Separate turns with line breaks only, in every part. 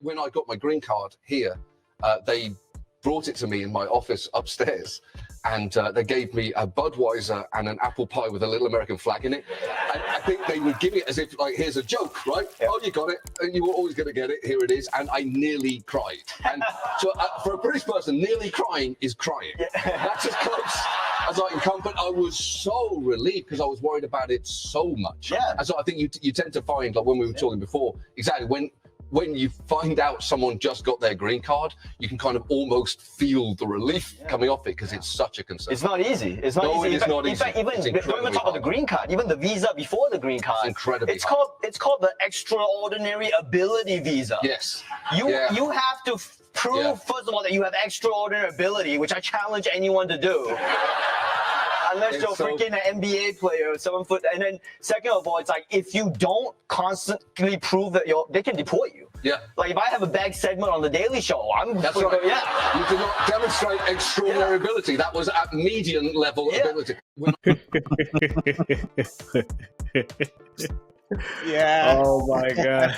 when I got my green card here, they brought it to me in my office upstairs, and they gave me a Budweiser and an apple pie with a little American flag in it. And I think they would give it as if, like, here's a joke, right? Yeah. Oh, you got it, and you were always going to get it. Here it is. And I nearly cried. And so for a British person, nearly crying is crying. Yeah. That's as close as I can come. But I was so relieved because I was worried about it so much. Yeah. And so I think you tend to find, like when we were talking before, exactly when you find out someone just got their green card, you can kind of almost feel the relief coming off it because it's such a concern.
It's not easy. It's not easy. In fact, even don't even talk about the green card. Even the visa before the green card.
It's incredibly
It's called the extraordinary ability visa.
Yes.
You have to prove first of all that you have extraordinary ability, which I challenge anyone to do. Unless you're freaking an NBA player, 7 foot, and then second of all, it's like if you don't constantly prove that they can deport you.
Yeah.
Like if I have a bag segment on the Daily Show,
That's right. Yeah. You did not demonstrate extraordinary ability. That was at median level ability.
Yeah.
Oh my god.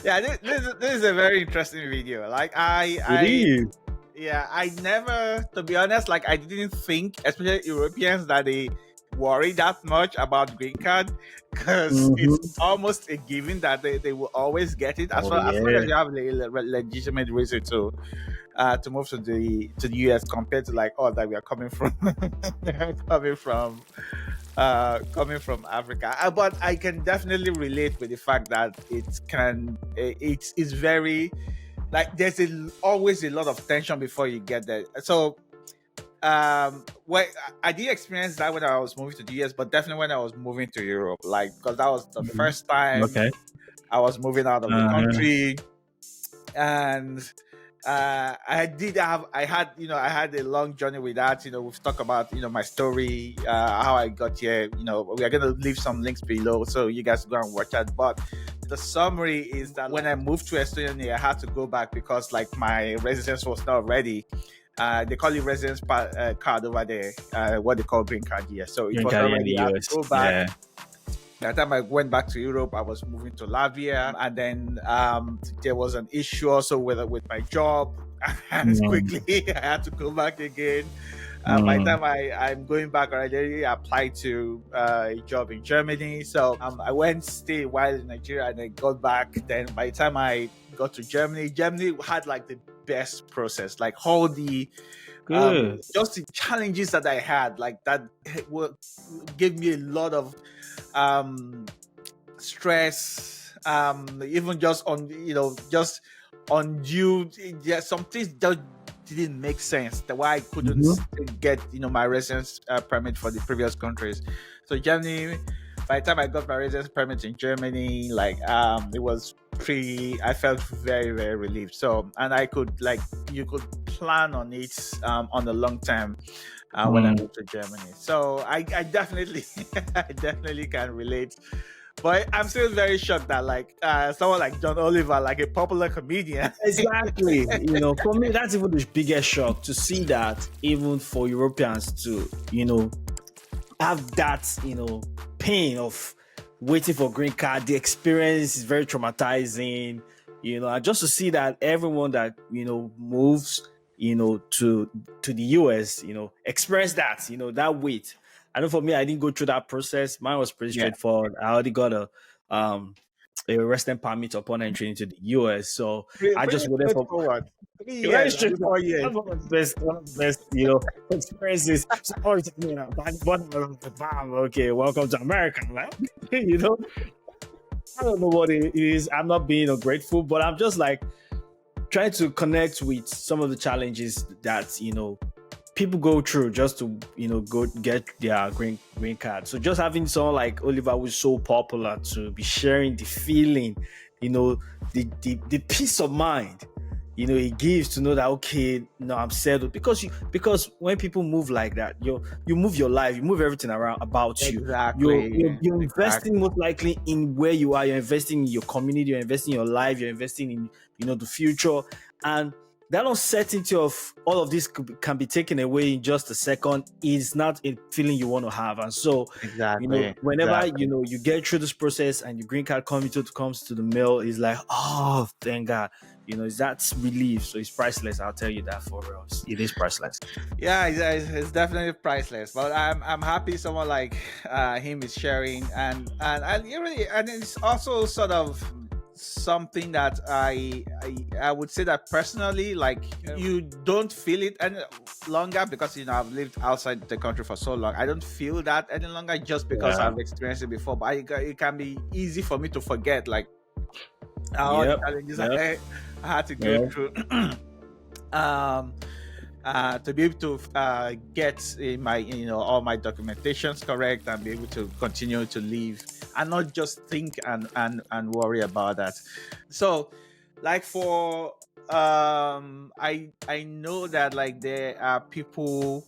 Yeah, this is a very interesting video. Like I never, to be honest, like I didn't think, especially Europeans, that they worry that much about green card because it's almost a given that they will always get it as long as you have a legitimate reason to move to the US compared to like that we are coming from coming from Africa. But I can definitely relate with the fact that it's very, like there's always a lot of tension before you get there. So well, I did experience that when I was moving to the US, but definitely when I was moving to Europe, like because that was the first time I was moving out of the country. And I had a long journey with that. We've talked about my story, how I got here. We are gonna leave some links below so you guys go and watch that. But the summary is that when I moved to Estonia, I had to go back because like my residence was not ready. They call it residence card over there, what they call green card here. So it was already, I had to go back. Yeah. By the time I went back to Europe, I was moving to Latvia, and then there was an issue also with my job, and quickly I had to go back again. By the time I'm going back, I already applied to a job in Germany. So I went, stayed a while in Nigeria, and then got back. Then by the time I got to Germany had like the best process, like all the just the challenges that I had, like that gave me a lot of stress, even just on you. Some things that didn't make sense, that why I couldn't get my residence permit for the previous countries. So Germany, by the time I got my residence permit in Germany, like it was I felt very, very relieved. So, and I could, like, you could plan on it on the long term when I moved to Germany. So I definitely can relate. But I'm still very shocked that like someone like John Oliver, like a popular comedian.
Exactly. For me, that's even the biggest shock to see that even for Europeans to, have that, pain of waiting for green card. The experience is very traumatizing, and just to see that everyone that, moves, to the US, experience that, that wait. I know for me, I didn't go through that process. Mine was pretty straightforward. I already got a resident permit upon entry into the US. So I just waited for 3 years. Very straightforward. One of the best, experiences. Okay, welcome to America. Like, I don't know what it is. I'm not being ungrateful, but I'm just like trying to connect with some of the challenges that, people go through just to, go get their green card. So just having someone like Oliver, who's so popular, to be sharing the feeling, the peace of mind, it gives to know that, okay, no, I'm settled. Because when people move like that, you move your life, you move everything around about you.
Exactly.
You're investing most likely in where you are. You're investing in your community. You're investing in your life. You're investing in, the future. And that uncertainty of all of this can be taken away in just a second is not a feeling you want to have. And so,
Exactly.
whenever you get through this process and your green card comes to the mail, it's like, oh, thank God. It's that relief. So it's priceless. I'll tell you that for real. It is priceless.
Yeah, it's definitely priceless. But I'm happy someone like him is sharing, and it's also sort of something that I would say that personally, like, you don't feel it any longer because I've lived outside the country for so long. I don't feel that any longer just because I've experienced it before. But it can be easy for me to forget, like, all the challenges I had to go through. To be able to get my all my documentations correct and be able to continue to live and not just think and worry about that. So, like, for I know that, like, there are people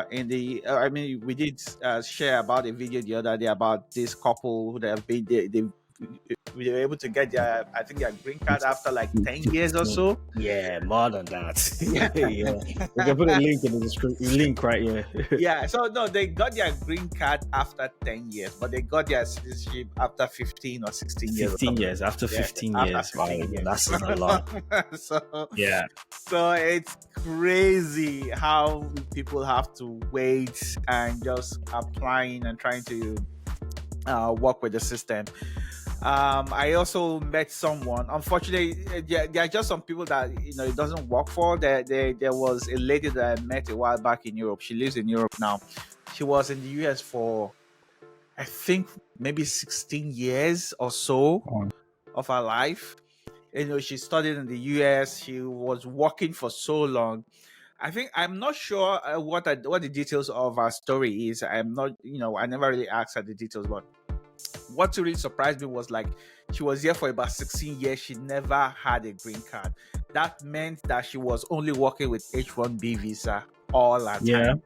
in the I mean, we did share about a video the other day about this couple who have been they were able to get their green card after like 10 years or so.
Yeah, more than that. Yeah. We can put a link in the description. Link right here.
Yeah. So no, they got their green card after 10 years, but they got their citizenship after 15 or 16 years.
15 years. After 15 years.
After 15 years.
That's a lot.
So
yeah.
So it's crazy how people have to wait and just applying and trying to work with the system. I also met someone. Unfortunately, there are just some people that it doesn't work for. There was a lady that I met a while back in Europe. She lives in Europe now. She was in the US for, I think, maybe 16 years or so of her life. She studied in the US. She was working for so long. I'm not sure what the details of her story is. I'm not, I never really asked her the details, but what really surprised me was, like, she was here for about 16 years. She never had a green card. That meant that she was only working with H-1B visa all her time.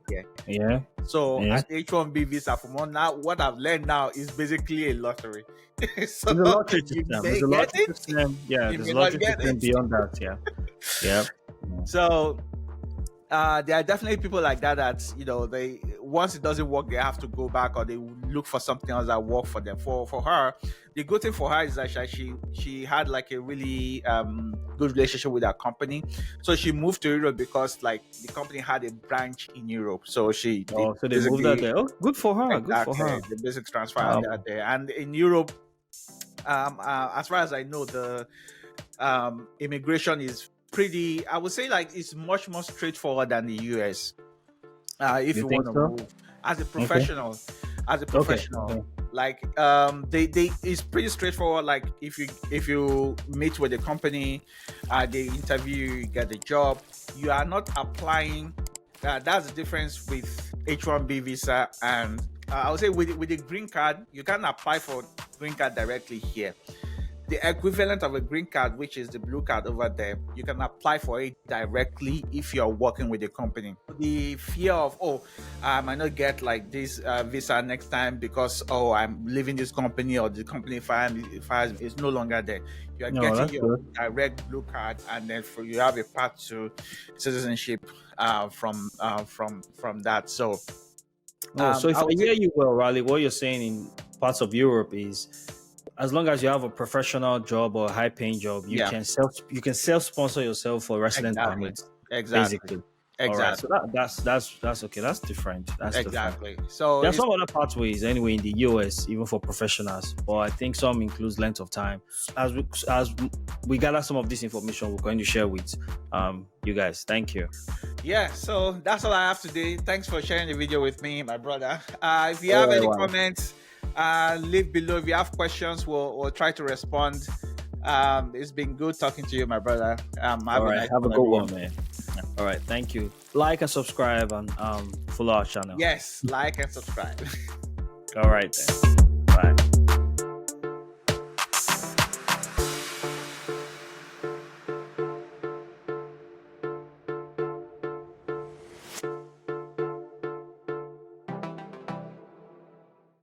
Yeah.
So an H-1B visa, from what I've learned now, is basically a lottery. So
it's a lottery system. There's a lottery system. Yeah, there's a lottery system beyond that. Yeah.
So there are definitely people like that they, once it doesn't work, they have to go back, or they look for something else that work for them. For her, the good thing for her is that she had like a really good relationship with her company, so she moved to Europe because, like, the company had a branch in Europe. So they moved out there.
Oh, good for her.
Exactly.
Good for her.
The basic transfer out there, and in Europe, as far as I know, the immigration is pretty, I would say, like, it's much more straightforward than the US. If you want to move as a professional, like, they it's pretty straightforward. Like, if you meet with the company, they interview you, you get the job. You are not applying. That's the difference with H-1B visa, and I would say with the green card, you can apply for green card directly here. The equivalent of a green card, which is the blue card over there, you can apply for it directly if you're working with the company. The fear of, I might not get like this visa next time because I'm leaving this company, or the company fires me, is no longer there. You are getting your direct blue card, and then you have a path to citizenship from that. So,
so if I hear you well, Riley, what you're saying in parts of Europe is, as long as you have a professional job or a high-paying job, you can self-sponsor yourself for resident permits.
Exactly.
Right. So that's okay. That's different. That's
exactly.
Different.
So
there's some other pathways anyway in the US, even for professionals. But I think some includes length of time. As we gather some of this information, we're going to share with you guys. Thank you.
Yeah. So that's all I have today. Thanks for sharing the video with me, my brother. If you have any comments, leave below. If you have questions, we'll try to respond. It's been good talking to you, my brother.
Have a good one, man. All right, thank you. Like and subscribe, and follow our channel.
Yes, like and subscribe.
All right then.